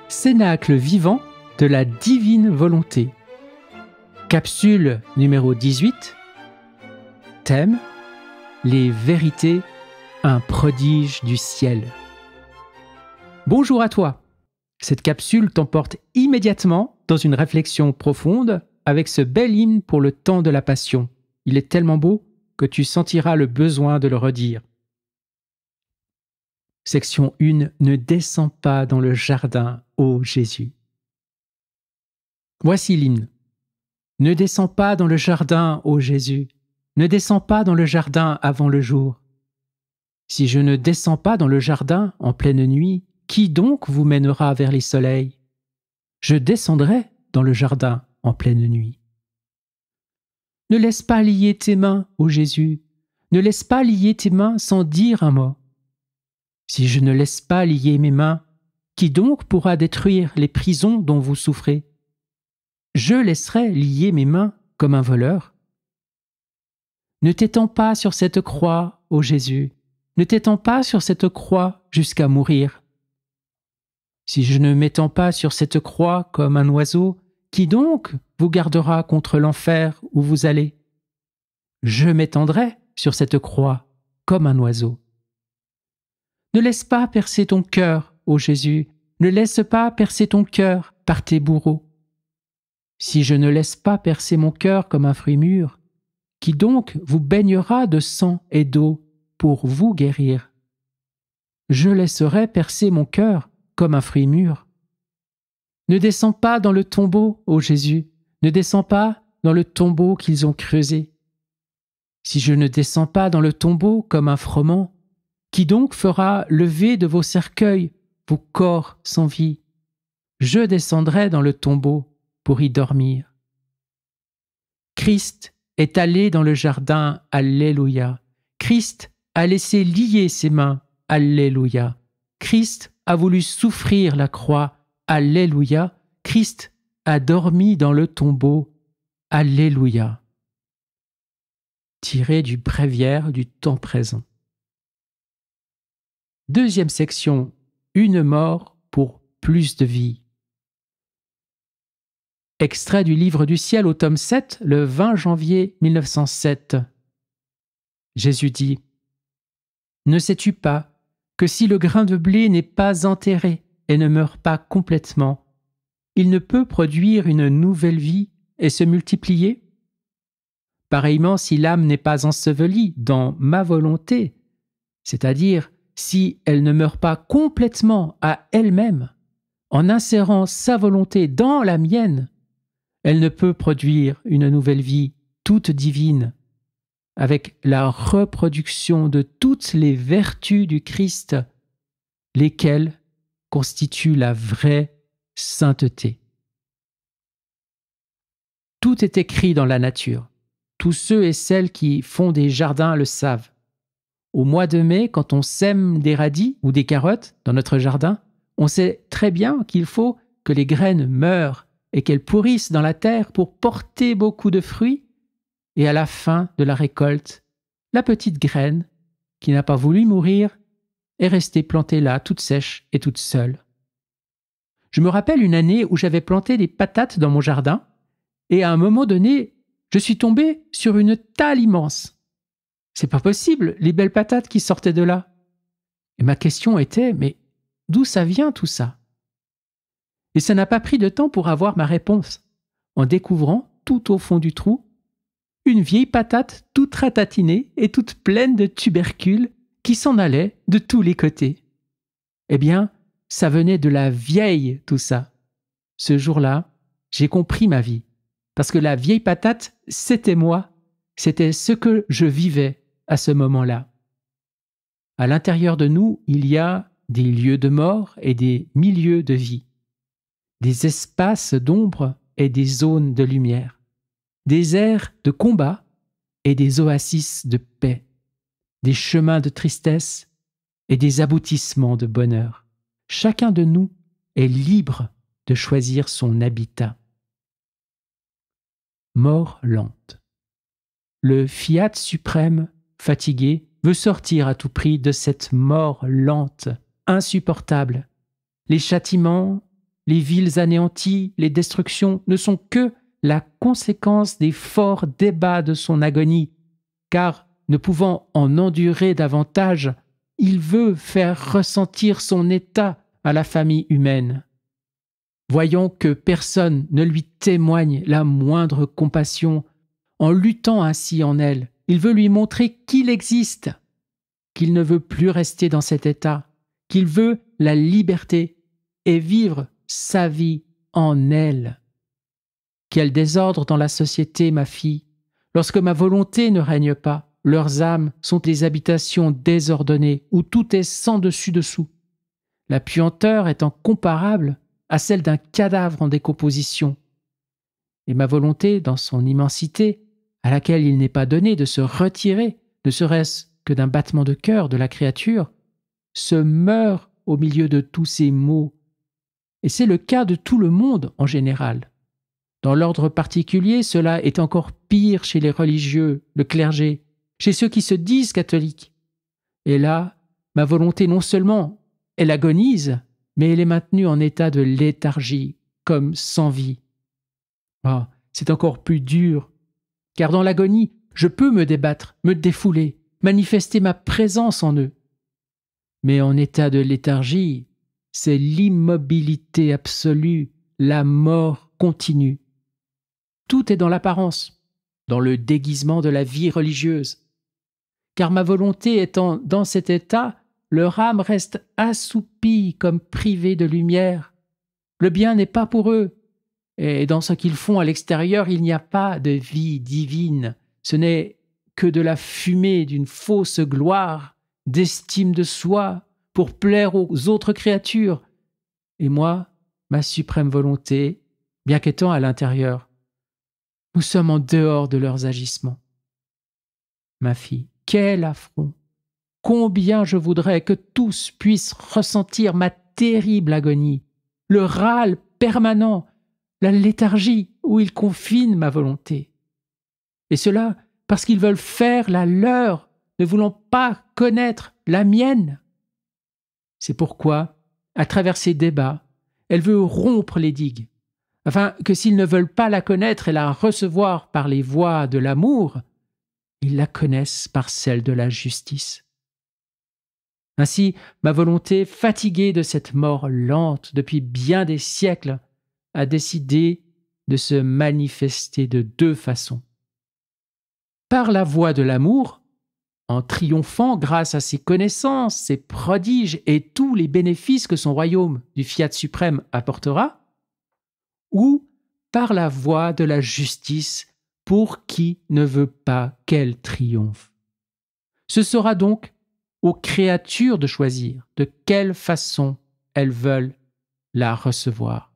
Cénacle vivant de la divine volonté. Capsule numéro 18. Thème: les vérités, un prodige du ciel. Bonjour à toi. Cette capsule t'emporte immédiatement dans une réflexion profonde avec ce bel hymne pour le temps de la Passion. Il est tellement beau que tu sentiras le besoin de le redire. Section 1. Ne descends pas dans le jardin, ô Jésus. Voici l'hymne. Ne descends pas dans le jardin, ô Jésus. Ne descends pas dans le jardin avant le jour. Si je ne descends pas dans le jardin en pleine nuit, qui donc vous mènera vers les soleils? Je descendrai dans le jardin en pleine nuit. Ne laisse pas lier tes mains, ô Jésus. Ne laisse pas lier tes mains sans dire un mot. Si je ne laisse pas lier mes mains, qui donc pourra détruire les prisons dont vous souffrez? Je laisserai lier mes mains comme un voleur. Ne t'étends pas sur cette croix, ô Jésus, ne t'étends pas sur cette croix jusqu'à mourir. Si je ne m'étends pas sur cette croix comme un oiseau, qui donc vous gardera contre l'enfer où vous allez? Je m'étendrai sur cette croix comme un oiseau. Ne laisse pas percer ton cœur, ô Jésus, ne laisse pas percer ton cœur par tes bourreaux. Si je ne laisse pas percer mon cœur comme un fruit mûr, qui donc vous baignera de sang et d'eau pour vous guérir? Je laisserai percer mon cœur comme un fruit mûr. Ne descends pas dans le tombeau, ô Jésus, ne descends pas dans le tombeau qu'ils ont creusé. Si je ne descends pas dans le tombeau comme un froment, qui donc fera lever de vos cercueils vos corps sans vie? Je descendrai dans le tombeau pour y dormir. Christ est allé dans le jardin, Alléluia. Christ a laissé lier ses mains, Alléluia. Christ a voulu souffrir la croix, Alléluia. Christ a dormi dans le tombeau, Alléluia. Tiré du bréviaire du temps présent. Deuxième section, une mort pour plus de vie. Extrait du Livre du ciel au tome 7, le 20 janvier 1907. Jésus dit: Ne sais-tu pas que si le grain de blé n'est pas enterré et ne meurt pas complètement, il ne peut produire une nouvelle vie et se multiplier? Pareillement, si l'âme n'est pas ensevelie dans ma volonté, c'est-à-dire si elle ne meurt pas complètement à elle-même, en insérant sa volonté dans la mienne, elle ne peut produire une nouvelle vie toute divine, avec la reproduction de toutes les vertus du Christ, lesquelles constituent la vraie sainteté. Tout est écrit dans la nature. Tous ceux et celles qui font des jardins le savent. Au mois de mai, quand on sème des radis ou des carottes dans notre jardin, on sait très bien qu'il faut que les graines meurent et qu'elles pourrissent dans la terre pour porter beaucoup de fruits, et à la fin de la récolte, la petite graine, qui n'a pas voulu mourir, est restée plantée là, toute sèche et toute seule. Je me rappelle une année où j'avais planté des patates dans mon jardin, et à un moment donné, je suis tombé sur une talle immense. C'est pas possible, les belles patates qui sortaient de là. Et ma question était, mais d'où ça vient tout ça? Et ça n'a pas pris de temps pour avoir ma réponse, en découvrant, tout au fond du trou, une vieille patate toute ratatinée et toute pleine de tubercules qui s'en allaient de tous les côtés. Eh bien, ça venait de la vieille, tout ça. Ce jour-là, j'ai compris ma vie, parce que la vieille patate, c'était moi, c'était ce que je vivais à ce moment-là. À l'intérieur de nous, il y a des lieux de mort et des milieux de vie, des espaces d'ombre et des zones de lumière, des aires de combat et des oasis de paix, des chemins de tristesse et des aboutissements de bonheur. Chacun de nous est libre de choisir son habitat. Mort lente. Le fiat suprême, fatigué, veut sortir à tout prix de cette mort lente, insupportable. Les châtiments les villes anéanties, les destructions ne sont que la conséquence des forts débats de son agonie, car, ne pouvant en endurer davantage, il veut faire ressentir son état à la famille humaine. Voyant que personne ne lui témoigne la moindre compassion, en luttant ainsi en elle, il veut lui montrer qu'il existe, qu'il ne veut plus rester dans cet état, qu'il veut la liberté et vivre sa vie en elle. Quel désordre dans la société, ma fille! Lorsque ma volonté ne règne pas, leurs âmes sont des habitations désordonnées où tout est sans dessus-dessous. La puanteur étant comparable à celle d'un cadavre en décomposition. Et ma volonté, dans son immensité, à laquelle il n'est pas donné de se retirer, ne serait-ce que d'un battement de cœur de la créature, se meurt au milieu de tous ces maux. Et c'est le cas de tout le monde en général. Dans l'ordre particulier, cela est encore pire chez les religieux, le clergé, chez ceux qui se disent catholiques. Et là, ma volonté non seulement elle agonise, mais elle est maintenue en état de léthargie, comme sans vie. Ah, c'est encore plus dur, car dans l'agonie, je peux me débattre, me défouler, manifester ma présence en eux. Mais en état de léthargie, c'est l'immobilité absolue, la mort continue. Tout est dans l'apparence, dans le déguisement de la vie religieuse. Car ma volonté étant dans cet état, leur âme reste assoupie comme privée de lumière. Le bien n'est pas pour eux, et dans ce qu'ils font à l'extérieur, il n'y a pas de vie divine. Ce n'est que de la fumée d'une fausse gloire, d'estime de soi, pour plaire aux autres créatures. Et moi, ma suprême volonté, bien qu'étant à l'intérieur, nous sommes en dehors de leurs agissements. Ma fille, quel affront! Combien je voudrais que tous puissent ressentir ma terrible agonie, le râle permanent, la léthargie où ils confinent ma volonté. Et cela parce qu'ils veulent faire la leur, ne voulant pas connaître la mienne. C'est pourquoi, à travers ces débats, elle veut rompre les digues, afin que s'ils ne veulent pas la connaître et la recevoir par les voies de l'amour, ils la connaissent par celles de la justice. Ainsi, ma volonté, fatiguée de cette mort lente depuis bien des siècles, a décidé de se manifester de deux façons. Par la voie de l'amour, en triomphant grâce à ses connaissances, ses prodiges et tous les bénéfices que son royaume du Fiat suprême apportera, ou par la voie de la justice pour qui ne veut pas qu'elle triomphe. Ce sera donc aux créatures de choisir de quelle façon elles veulent la recevoir.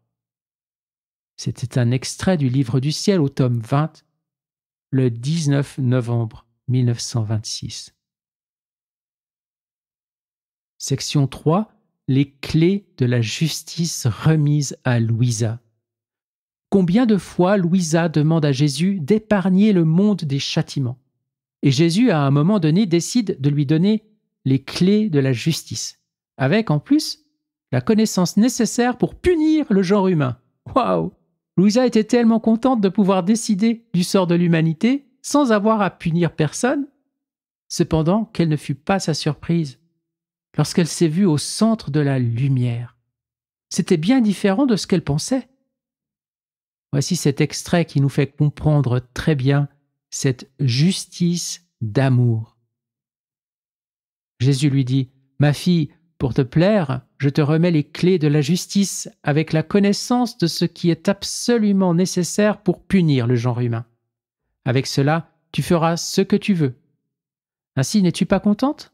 C'était un extrait du Livre du ciel au tome 20, le 19 novembre 1926. Section 3. Les clés de la justice remises à Louisa. Combien de fois Louisa demande à Jésus d'épargner le monde des châtiments. Et Jésus, à un moment donné, décide de lui donner les clés de la justice, avec en plus la connaissance nécessaire pour punir le genre humain. Waouh! Louisa était tellement contente de pouvoir décider du sort de l'humanité sans avoir à punir personne. Cependant, quelle ne fut pas sa surprise lorsqu'elle s'est vue au centre de la lumière. C'était bien différent de ce qu'elle pensait. Voici cet extrait qui nous fait comprendre très bien cette justice d'amour. Jésus lui dit : « Ma fille, pour te plaire, je te remets les clés de la justice avec la connaissance de ce qui est absolument nécessaire pour punir le genre humain. Avec cela, tu feras ce que tu veux. Ainsi, n'es-tu pas contente ?»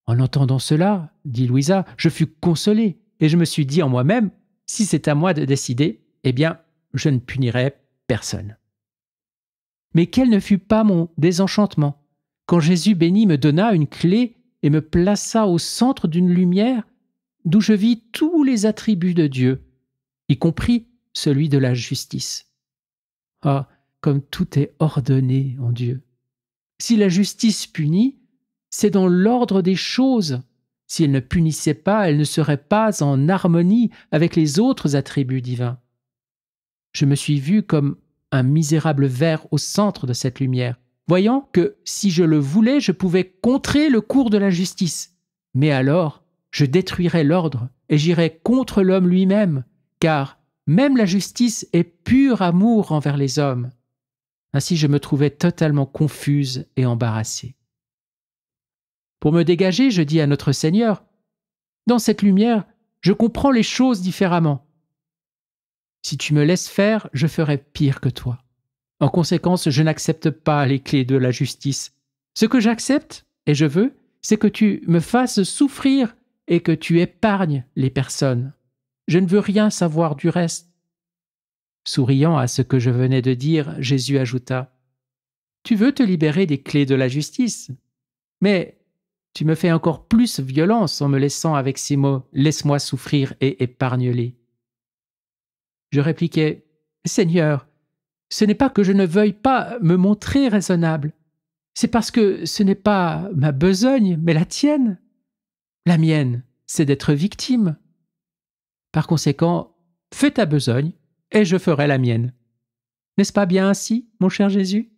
En entendant cela, dit Louisa, je fus consolée et je me suis dit en moi-même : si c'est à moi de décider, eh bien, je ne punirai personne. Mais quel ne fut pas mon désenchantement quand Jésus béni me donna une clé et me plaça au centre d'une lumière d'où je vis tous les attributs de Dieu, y compris celui de la justice. Ah, comme tout est ordonné en Dieu. Si la justice punit, c'est dans l'ordre des choses, Si elle ne punissait pas, elle ne serait pas en harmonie avec les autres attributs divins. Je me suis vu comme un misérable ver au centre de cette lumière, voyant que si je le voulais, je pouvais contrer le cours de l'injustice. Mais alors, je détruirais l'ordre et j'irais contre l'homme lui-même, car même la justice est pur amour envers les hommes. Ainsi, je me trouvais totalement confuse et embarrassée. Pour me dégager, je dis à notre Seigneur, « Dans cette lumière, je comprends les choses différemment. Si tu me laisses faire, je ferai pire que toi. En conséquence, je n'accepte pas les clés de la justice. Ce que j'accepte, et je veux, c'est que tu me fasses souffrir et que tu épargnes les personnes. Je ne veux rien savoir du reste. » Souriant à ce que je venais de dire, Jésus ajouta, « Tu veux te libérer des clés de la justice, mais tu me fais encore plus violence en me laissant avec ces mots « Laisse-moi souffrir et épargne-les ». Je répliquai, « Seigneur, ce n'est pas que je ne veuille pas me montrer raisonnable, c'est parce que ce n'est pas ma besogne, mais la tienne. La mienne, c'est d'être victime. Par conséquent, fais ta besogne et je ferai la mienne. N'est-ce pas bien ainsi, mon cher Jésus ?»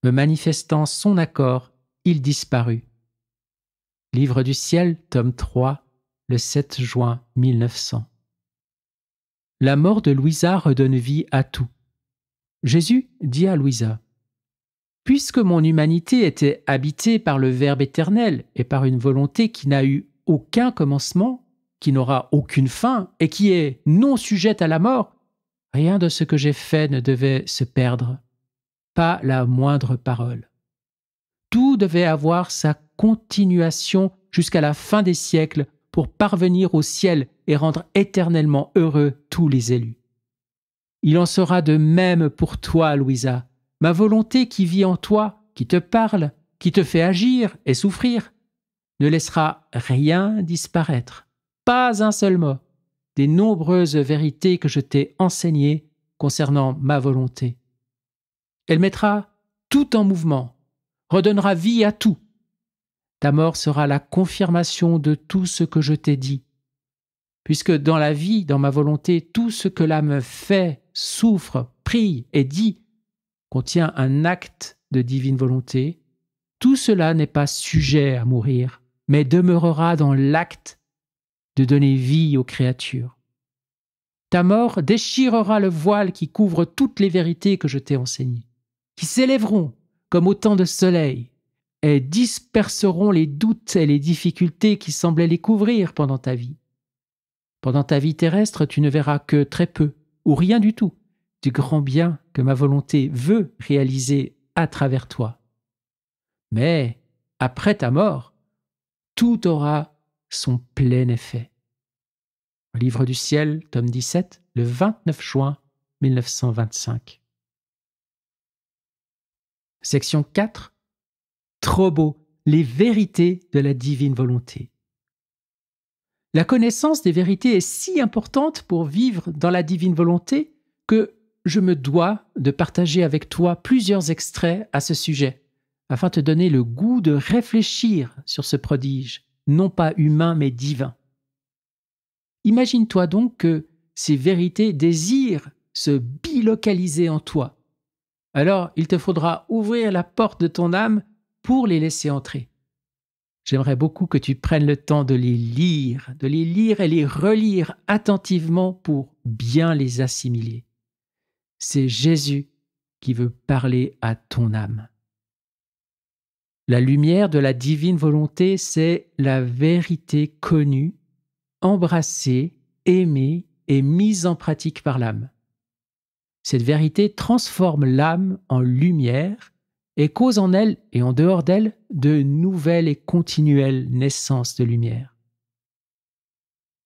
Me manifestant son accord, il disparut. Livre du ciel, tome 3, le 7 juin 1900. La mort de Louisa redonne vie à tout. Jésus dit à Louisa, « Puisque mon humanité était habitée par le Verbe éternel et par une volonté qui n'a eu aucun commencement, qui n'aura aucune fin et qui est non sujette à la mort, rien de ce que j'ai fait ne devait se perdre, pas la moindre parole. Tout devait avoir sa continuation jusqu'à la fin des siècles pour parvenir au ciel et rendre éternellement heureux tous les élus. Il en sera de même pour toi, Louisa. Ma volonté qui vit en toi, qui te parle, qui te fait agir et souffrir, ne laissera rien disparaître, pas un seul mot, des nombreuses vérités que je t'ai enseignées concernant ma volonté. Elle mettra tout en mouvement, redonnera vie à tout. Ta mort sera la confirmation de tout ce que je t'ai dit. Puisque dans la vie, dans ma volonté, tout ce que l'âme fait, souffre, prie et dit contient un acte de divine volonté, tout cela n'est pas sujet à mourir, mais demeurera dans l'acte de donner vie aux créatures. Ta mort déchirera le voile qui couvre toutes les vérités que je t'ai enseignées, qui s'élèveront comme autant de soleil et disperseront les doutes et les difficultés qui semblaient les couvrir pendant ta vie. Pendant ta vie terrestre, tu ne verras que très peu, ou rien du tout, du grand bien que ma volonté veut réaliser à travers toi. Mais, après ta mort, tout aura son plein effet. Livre du ciel, tome 17, le 29 juin 1925. Section 4. Trop beau, les vérités de la divine volonté. La connaissance des vérités est si importante pour vivre dans la divine volonté que je me dois de partager avec toi plusieurs extraits à ce sujet, afin de te donner le goût de réfléchir sur ce prodige, non pas humain mais divin. Imagine-toi donc que ces vérités désirent se bilocaliser en toi. Alors, il te faudra ouvrir la porte de ton âme pour les laisser entrer. J'aimerais beaucoup que tu prennes le temps de les lire et les relire attentivement pour bien les assimiler. C'est Jésus qui veut parler à ton âme. La lumière de la divine volonté, c'est la vérité connue, embrassée, aimée et mise en pratique par l'âme. Cette vérité transforme l'âme en lumière et cause en elle et en dehors d'elle de nouvelles et continuelles naissances de lumière.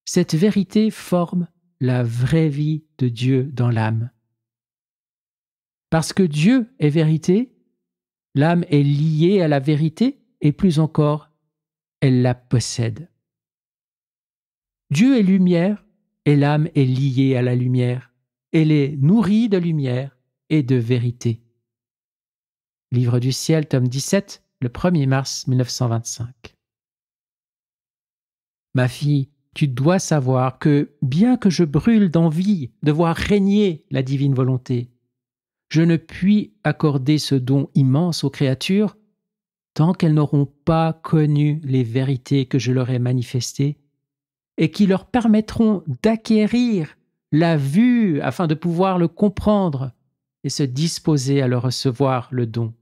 Cette vérité forme la vraie vie de Dieu dans l'âme. Parce que Dieu est vérité, l'âme est liée à la vérité et plus encore, elle la possède. Dieu est lumière et l'âme est liée à la lumière. Elle est nourrie de lumière et de vérité. Livre du ciel, tome 17, le 1er mars 1925. Ma fille, tu dois savoir que, bien que je brûle d'envie de voir régner la divine volonté, je ne puis accorder ce don immense aux créatures tant qu'elles n'auront pas connu les vérités que je leur ai manifestées et qui leur permettront d'acquérir la vue afin de pouvoir le comprendre et se disposer à le recevoir, le don.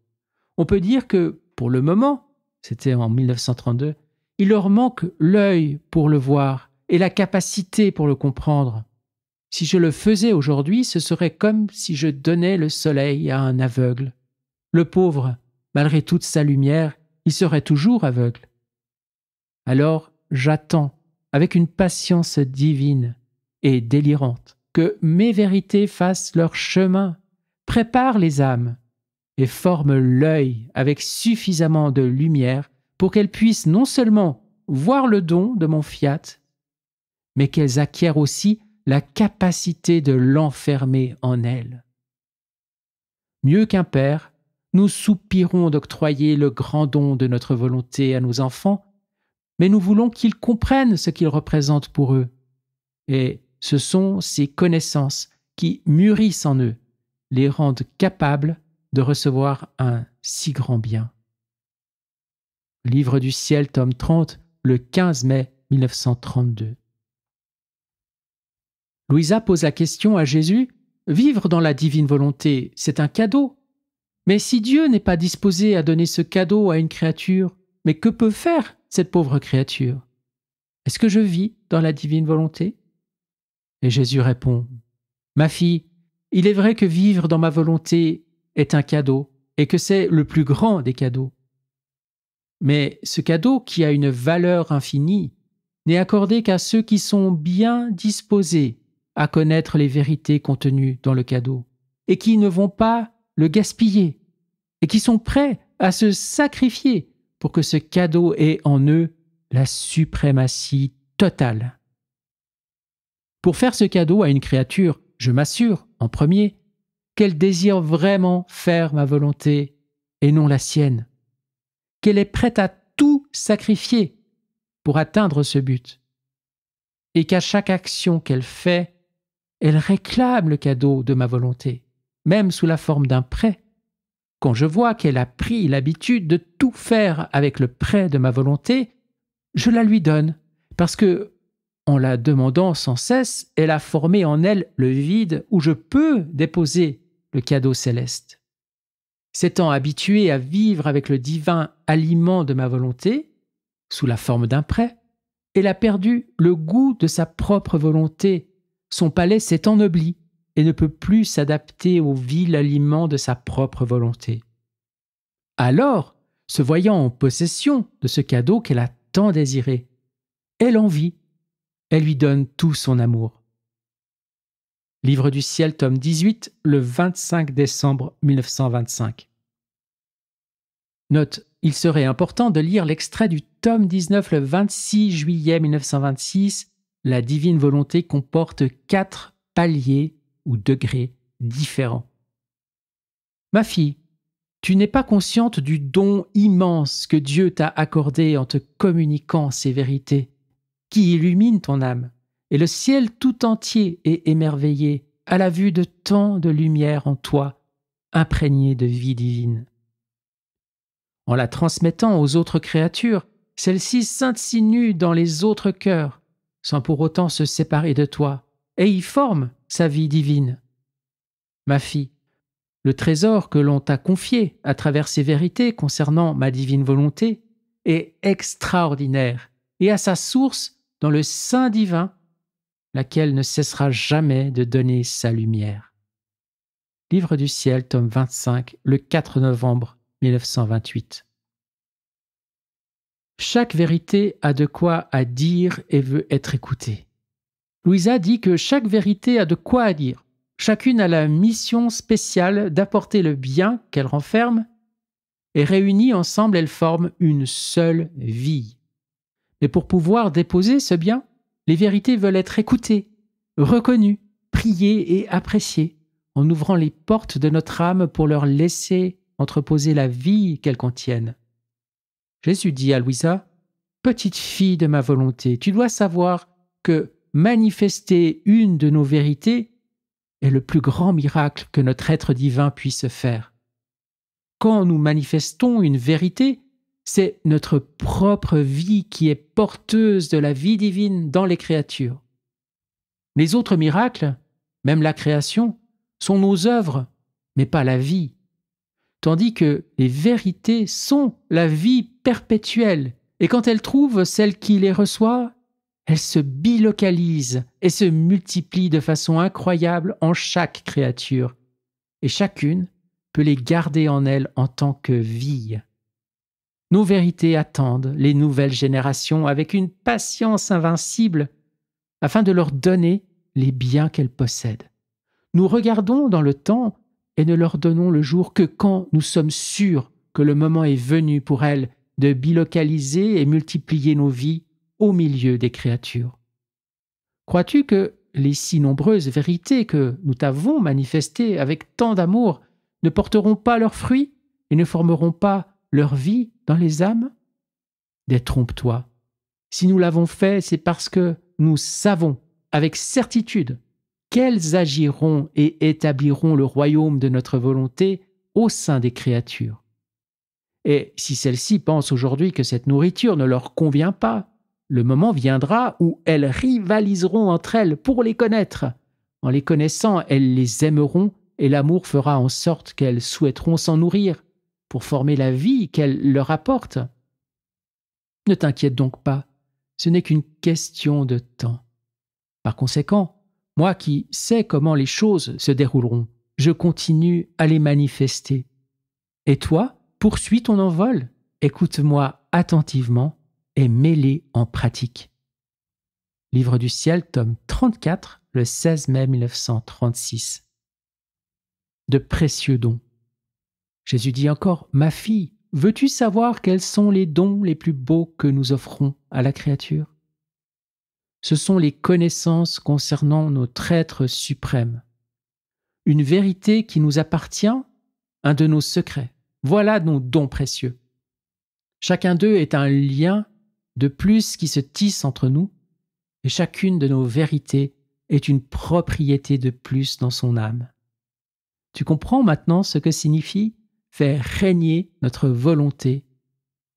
On peut dire que, pour le moment, c'était en 1932, il leur manque l'œil pour le voir et la capacité pour le comprendre. Si je le faisais aujourd'hui, ce serait comme si je donnais le soleil à un aveugle. Le pauvre, malgré toute sa lumière, il serait toujours aveugle. Alors j'attends, avec une patience divine et délirante, que mes vérités fassent leur chemin, préparent les âmes et forment l'œil avec suffisamment de lumière pour qu'elles puissent non seulement voir le don de mon fiat, mais qu'elles acquièrent aussi la capacité de l'enfermer en elles. Mieux qu'un père, nous soupirons d'octroyer le grand don de notre volonté à nos enfants, mais nous voulons qu'ils comprennent ce qu'il représente pour eux. Et ce sont ces connaissances qui mûrissent en eux, les rendent capables de recevoir un si grand bien. Livre du ciel, tome 30, le 15 mai 1932. Louisa pose la question à Jésus, « Vivre dans la divine volonté, c'est un cadeau. Mais si Dieu n'est pas disposé à donner ce cadeau à une créature, mais que peut faire cette pauvre créature? Est-ce que je vis dans la divine volonté ?» Et Jésus répond, « Ma fille, il est vrai que vivre dans ma volonté est un cadeau et que c'est le plus grand des cadeaux. Mais ce cadeau qui a une valeur infinie n'est accordé qu'à ceux qui sont bien disposés à connaître les vérités contenues dans le cadeau et qui ne vont pas le gaspiller et qui sont prêts à se sacrifier pour que ce cadeau ait en eux la suprématie totale. Pour faire ce cadeau à une créature, je m'assure, en premier, qu'elle désire vraiment faire ma volonté et non la sienne, qu'elle est prête à tout sacrifier pour atteindre ce but, et qu'à chaque action qu'elle fait, elle réclame le cadeau de ma volonté, même sous la forme d'un prêt. Quand je vois qu'elle a pris l'habitude de tout faire avec le prêt de ma volonté, je la lui donne, parce que, en la demandant sans cesse, elle a formé en elle le vide où je peux déposer le cadeau céleste. S'étant habituée à vivre avec le divin aliment de ma volonté, sous la forme d'un prêt, elle a perdu le goût de sa propre volonté. Son palais s'est ennobli et ne peut plus s'adapter au vil aliment de sa propre volonté. Alors, se voyant en possession de ce cadeau qu'elle a tant désiré, elle en vit, elle lui donne tout son amour. Livre du ciel, tome 18, le 25 décembre 1925. Note, il serait important de lire l'extrait du tome 19 le 26 juillet 1926. La divine volonté comporte 4 paliers ou degrés différents. Ma fille, tu n'es pas consciente du don immense que Dieu t'a accordé en te communiquant ces vérités, qui illuminent ton âme, et le ciel tout entier est émerveillé à la vue de tant de lumière en toi, imprégnée de vie divine. En la transmettant aux autres créatures, celle-ci s'insinue dans les autres cœurs, sans pour autant se séparer de toi, et y forme sa vie divine. Ma fille, le trésor que l'on t'a confié à travers ces vérités concernant ma divine volonté est extraordinaire et a sa source dans le sein divin, laquelle ne cessera jamais de donner sa lumière. Livre du ciel, tome 25, le 4 novembre 1928. Chaque vérité a de quoi à dire et veut être écoutée. Louisa dit que chaque vérité a de quoi à dire. Chacune a la mission spéciale d'apporter le bien qu'elle renferme, et réunies ensemble, elles forment une seule vie. Mais pour pouvoir déposer ce bien, les vérités veulent être écoutées, reconnues, priées et appréciées, en ouvrant les portes de notre âme pour leur laisser entreposer la vie qu'elles contiennent. Jésus dit à Louisa, petite fille de ma volonté, tu dois savoir que manifester une de nos vérités est le plus grand miracle que notre être divin puisse faire. Quand nous manifestons une vérité, c'est notre propre vie qui est porteuse de la vie divine dans les créatures. Les autres miracles, même la création, sont nos œuvres, mais pas la vie. Tandis que les vérités sont la vie perpétuelle, et quand elles trouvent celle qui les reçoit, elles se bilocalisent et se multiplient de façon incroyable en chaque créature, et chacune peut les garder en elle en tant que vie. Nos vérités attendent les nouvelles générations avec une patience invincible afin de leur donner les biens qu'elles possèdent. Nous regardons dans le temps et ne leur donnons le jour que quand nous sommes sûrs que le moment est venu pour elles de bilocaliser et multiplier nos vies au milieu des créatures. Crois-tu que les si nombreuses vérités que nous t'avons manifestées avec tant d'amour ne porteront pas leurs fruits et ne formeront pas leur vie dans les âmes? Détrompe-toi. Si nous l'avons fait, c'est parce que nous savons avec certitude qu'elles agiront et établiront le royaume de notre volonté au sein des créatures. Et si celles-ci pensent aujourd'hui que cette nourriture ne leur convient pas, le moment viendra où elles rivaliseront entre elles pour les connaître. En les connaissant, elles les aimeront et l'amour fera en sorte qu'elles souhaiteront s'en nourrir pour former la vie qu'elles leur apportent. Ne t'inquiète donc pas, ce n'est qu'une question de temps. Par conséquent, moi qui sais comment les choses se dérouleront, je continue à les manifester. Et toi, poursuis ton envol, écoute-moi attentivement et mets-les en pratique. Livre du ciel, tome 34, le 16 mai 1936. De précieux dons. Jésus dit encore, « Ma fille, veux-tu savoir quels sont les dons les plus beaux que nous offrons à la créature ? Ce sont les connaissances concernant notre être suprême. Une vérité qui nous appartient, un de nos secrets. Voilà nos dons précieux. Chacun d'eux est un lien de plus qui se tisse entre nous, et chacune de nos vérités est une propriété de plus dans son âme. Tu comprends maintenant ce que signifie faire régner notre volonté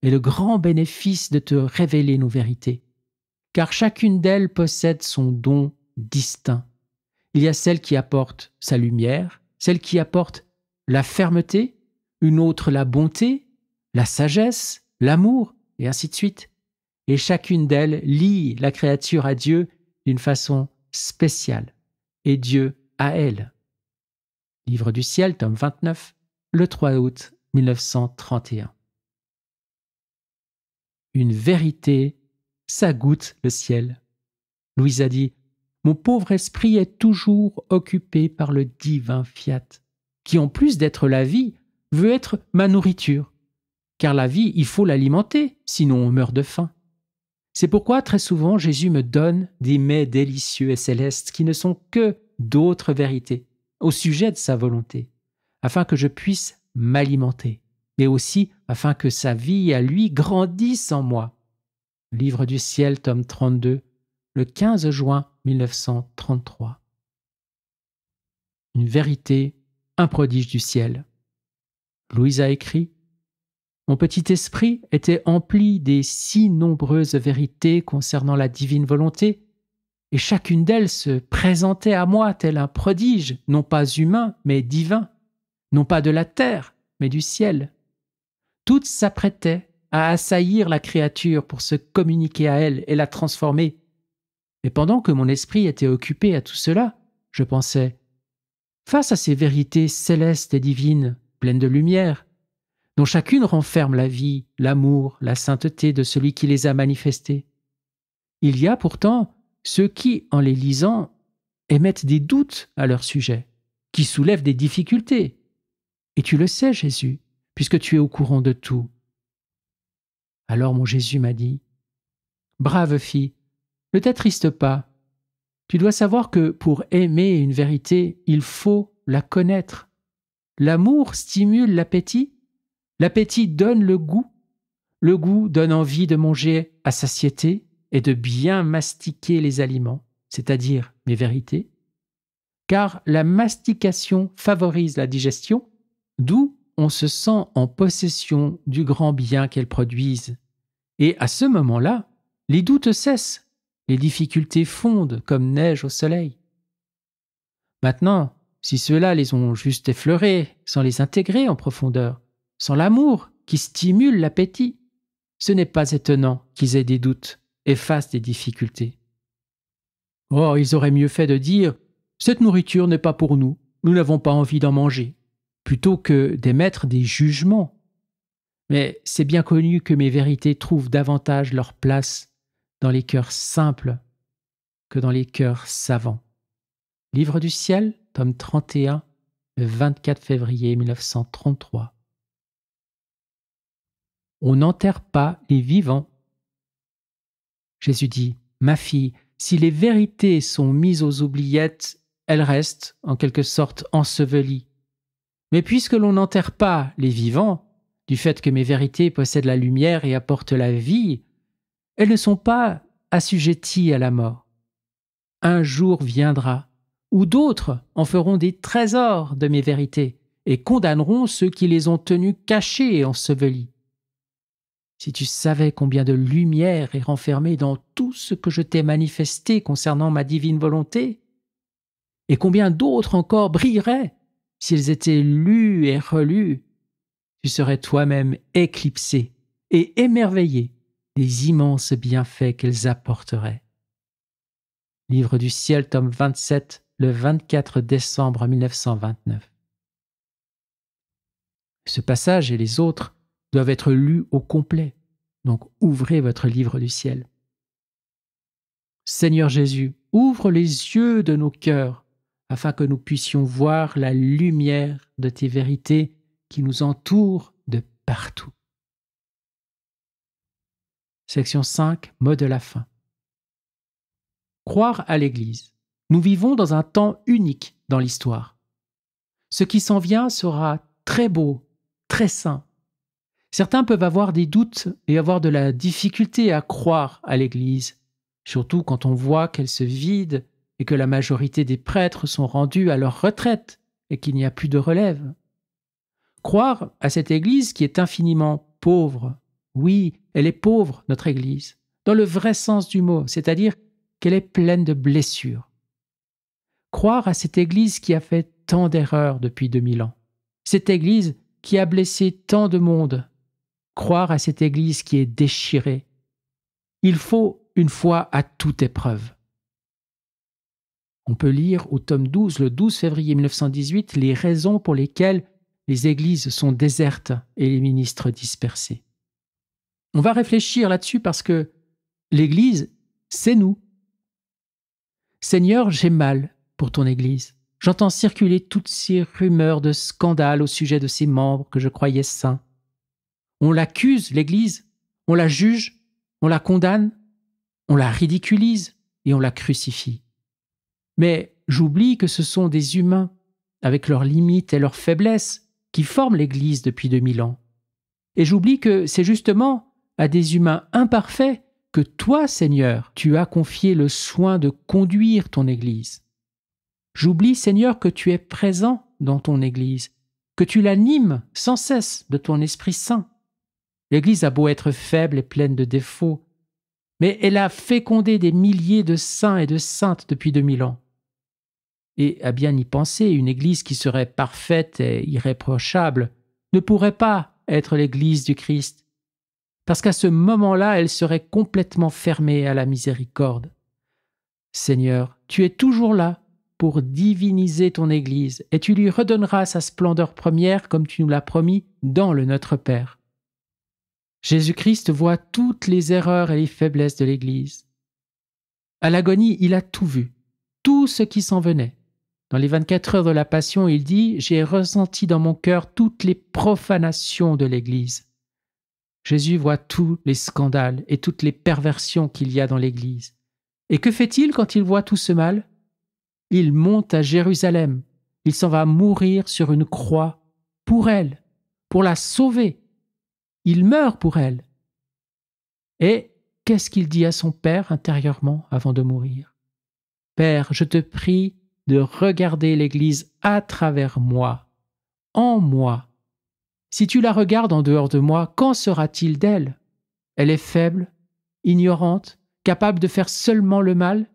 et le grand bénéfice de te révéler nos vérités, car chacune d'elles possède son don distinct. Il y a celle qui apporte sa lumière, celle qui apporte la fermeté, une autre la bonté, la sagesse, l'amour, et ainsi de suite. Et chacune d'elles lie la créature à Dieu d'une façon spéciale, et Dieu à elle. Livre du ciel, tome 29, le 3 août 1931. Une vérité, ça goûte le ciel. Louise a dit, « Mon pauvre esprit est toujours occupé par le divin fiat, qui en plus d'être la vie, veut être ma nourriture. Car la vie, il faut l'alimenter, sinon on meurt de faim. C'est pourquoi très souvent Jésus me donne des mets délicieux et célestes qui ne sont que d'autres vérités au sujet de sa volonté, afin que je puisse m'alimenter, mais aussi afin que sa vie à lui grandisse en moi. » Livre du ciel, tome 32, le 15 juin 1933. Une vérité, un prodige du ciel. Louise a écrit, « Mon petit esprit était empli des si nombreuses vérités concernant la divine volonté, et chacune d'elles se présentait à moi tel un prodige, non pas humain, mais divin, non pas de la terre, mais du ciel. Toutes s'apprêtaient à assaillir la créature pour se communiquer à elle et la transformer. Mais pendant que mon esprit était occupé à tout cela, je pensais, face à ces vérités célestes et divines, pleines de lumière, dont chacune renferme la vie, l'amour, la sainteté de celui qui les a manifestées. Il y a pourtant ceux qui, en les lisant, émettent des doutes à leur sujet, qui soulèvent des difficultés. Et tu le sais, Jésus, puisque tu es au courant de tout. » Alors mon Jésus m'a dit, « Brave fille, ne t'attriste pas. Tu dois savoir que pour aimer une vérité, il faut la connaître. L'amour stimule l'appétit. L'appétit donne le goût. le goût donne envie de manger à satiété et de bien mastiquer les aliments, c'est-à-dire mes vérités, car la mastication favorise la digestion, d'où on se sent en possession du grand bien qu'elles produisent. Et à ce moment-là, les doutes cessent, les difficultés fondent comme neige au soleil. Maintenant, si ceux-là les ont juste effleurés, sans les intégrer en profondeur, sans l'amour qui stimule l'appétit, ce n'est pas étonnant qu'ils aient des doutes et fassent des difficultés. Oh, ils auraient mieux fait de dire « Cette nourriture n'est pas pour nous, nous n'avons pas envie d'en manger », plutôt que d'émettre des jugements. Mais c'est bien connu que mes vérités trouvent davantage leur place dans les cœurs simples que dans les cœurs savants. Livre du ciel, tome 31, le 24 février 1933. On n'enterre pas les vivants. Jésus dit, « Ma fille, si les vérités sont mises aux oubliettes, elles restent, en quelque sorte, ensevelies. Mais puisque l'on n'enterre pas les vivants, du fait que mes vérités possèdent la lumière et apportent la vie, elles ne sont pas assujetties à la mort. Un jour viendra où d'autres en feront des trésors de mes vérités et condamneront ceux qui les ont tenues cachées et ensevelies. Si tu savais combien de lumière est renfermée dans tout ce que je t'ai manifesté concernant ma divine volonté, et combien d'autres encore brilleraient s'ils étaient lus et relus, tu serais toi-même éclipsé et émerveillé des immenses bienfaits qu'elles apporteraient. » Livre du ciel, tome 27, le 24 décembre 1929. Ce passage et les autres doivent être lus au complet, donc ouvrez votre livre du ciel. Seigneur Jésus, ouvre les yeux de nos cœurs afin que nous puissions voir la lumière de tes vérités qui nous entourent de partout. Section 5, mot de la fin. Croire à l'Église. Nous vivons dans un temps unique dans l'histoire. Ce qui s'en vient sera très beau, très saint. Certains peuvent avoir des doutes et avoir de la difficulté à croire à l'Église, surtout quand on voit qu'elle se vide et que la majorité des prêtres sont rendus à leur retraite et qu'il n'y a plus de relève. Croire à cette Église qui est infiniment pauvre. Oui, elle est pauvre, notre Église, dans le vrai sens du mot, c'est-à-dire qu'elle est pleine de blessures. Croire à cette Église qui a fait tant d'erreurs depuis 2000 ans. Cette Église qui a blessé tant de monde. Croire à cette Église qui est déchirée. Il faut une foi à toute épreuve. On peut lire au tome 12, le 12 février 1918, les raisons pour lesquelles les églises sont désertes et les ministres dispersés. On va réfléchir là-dessus parce que l'Église, c'est nous. Seigneur, j'ai mal pour ton Église. J'entends circuler toutes ces rumeurs de scandale au sujet de ses membres que je croyais saints. On l'accuse, l'Église, on la juge, on la condamne, on la ridiculise et on la crucifie. Mais j'oublie que ce sont des humains, avec leurs limites et leurs faiblesses, qui forment l'Église depuis 2000 ans. Et j'oublie que c'est justement à des humains imparfaits que toi, Seigneur, tu as confié le soin de conduire ton Église. J'oublie, Seigneur, que tu es présent dans ton Église, que tu l'animes sans cesse de ton Esprit Saint. L'Église a beau être faible et pleine de défauts, mais elle a fécondé des milliers de saints et de saintes depuis 2000 ans. Et à bien y penser, une Église qui serait parfaite et irréprochable ne pourrait pas être l'Église du Christ, parce qu'à ce moment-là, elle serait complètement fermée à la miséricorde. Seigneur, tu es toujours là pour diviniser ton Église, et tu lui redonneras sa splendeur première comme tu nous l'as promis dans le Notre Père. Jésus-Christ voit toutes les erreurs et les faiblesses de l'Église. À l'agonie, il a tout vu, tout ce qui s'en venait. Dans les 24 heures de la Passion, il dit « J'ai ressenti dans mon cœur toutes les profanations de l'Église ». Jésus voit tous les scandales et toutes les perversions qu'il y a dans l'Église. Et que fait-il quand il voit tout ce mal ? Il monte à Jérusalem. Il s'en va mourir sur une croix pour elle, pour la sauver. Il meurt pour elle. Et qu'est-ce qu'il dit à son Père intérieurement avant de mourir? Père, je te prie de regarder l'Église à travers moi, en moi. Si tu la regardes en dehors de moi, qu'en sera-t-il d'elle? Elle est faible, ignorante, capable de faire seulement le mal.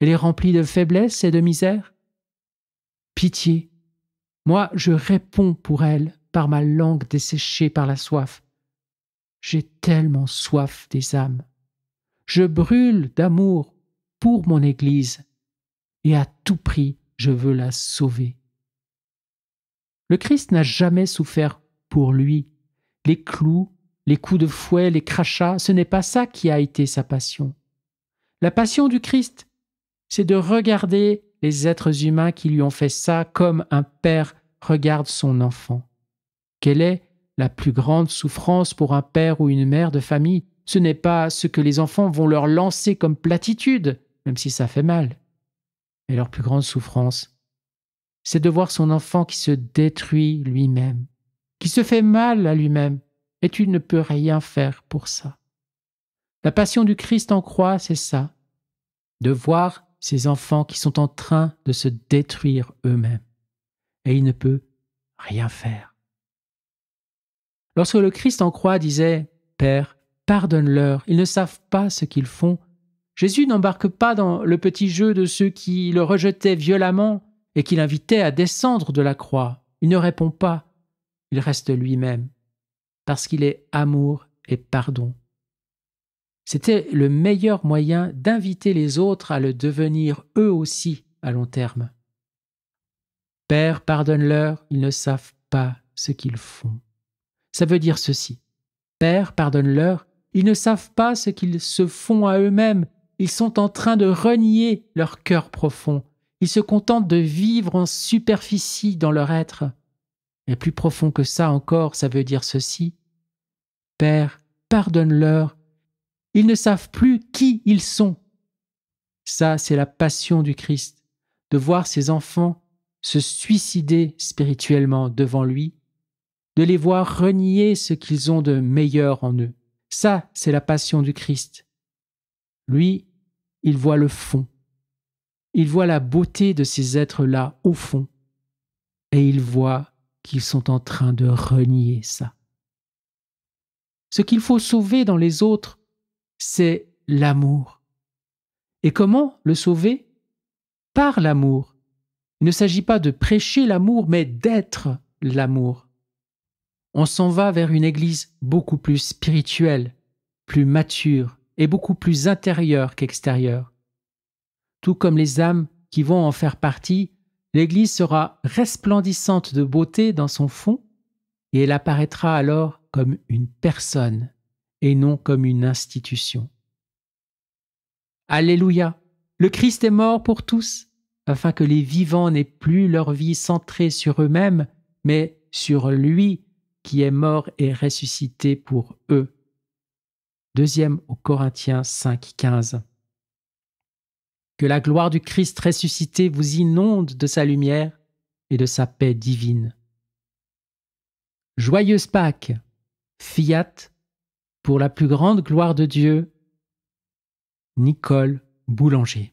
Elle est remplie de faiblesse et de misère. Pitié, moi je réponds pour elle par ma langue desséchée par la soif. J'ai tellement soif des âmes. Je brûle d'amour pour mon Église et à tout prix je veux la sauver. Le Christ n'a jamais souffert pour lui. Les clous, les coups de fouet, les crachats, ce n'est pas ça qui a été sa passion. La passion du Christ, c'est de regarder les êtres humains qui lui ont fait ça comme un père regarde son enfant. Quelle est la plus grande souffrance pour un père ou une mère de famille? Ce n'est pas ce que les enfants vont leur lancer comme platitude, même si ça fait mal. Mais leur plus grande souffrance, c'est de voir son enfant qui se détruit lui-même, qui se fait mal à lui-même, et tu ne peux rien faire pour ça. La passion du Christ en croix, c'est ça, de voir ces enfants qui sont en train de se détruire eux-mêmes, et il ne peut rien faire. Lorsque le Christ en croix disait « Père, pardonne-leur, ils ne savent pas ce qu'ils font », Jésus n'embarque pas dans le petit jeu de ceux qui le rejetaient violemment et qui l'invitaient à descendre de la croix. Il ne répond pas, il reste lui-même, parce qu'il est amour et pardon. C'était le meilleur moyen d'inviter les autres à le devenir eux aussi à long terme. Père, pardonne-leur, ils ne savent pas ce qu'ils font. Ça veut dire ceci. Père, pardonne-leur, ils ne savent pas ce qu'ils se font à eux-mêmes. Ils sont en train de renier leur cœur profond. Ils se contentent de vivre en superficie dans leur être. Et plus profond que ça encore, ça veut dire ceci. Père, pardonne-leur, ils ne savent plus qui ils sont. Ça, c'est la passion du Christ, de voir ses enfants se suicider spirituellement devant lui, de les voir renier ce qu'ils ont de meilleur en eux. Ça, c'est la passion du Christ. Lui, il voit le fond. Il voit la beauté de ces êtres-là au fond. Et il voit qu'ils sont en train de renier ça. Ce qu'il faut sauver dans les autres, c'est l'amour. Et comment le sauver? Par l'amour. Il ne s'agit pas de prêcher l'amour, mais d'être l'amour. On s'en va vers une église beaucoup plus spirituelle, plus mature et beaucoup plus intérieure qu'extérieure. Tout comme les âmes qui vont en faire partie, l'église sera resplendissante de beauté dans son fond et elle apparaîtra alors comme une personne et non comme une institution. Alléluia! Le Christ est mort pour tous, afin que les vivants n'aient plus leur vie centrée sur eux-mêmes, mais sur lui qui est mort et ressuscité pour eux. 2 Corinthiens 5,15. Que la gloire du Christ ressuscité vous inonde de sa lumière et de sa paix divine. Joyeuse Pâques, Fiat, pour la plus grande gloire de Dieu, Nicole Boulanger.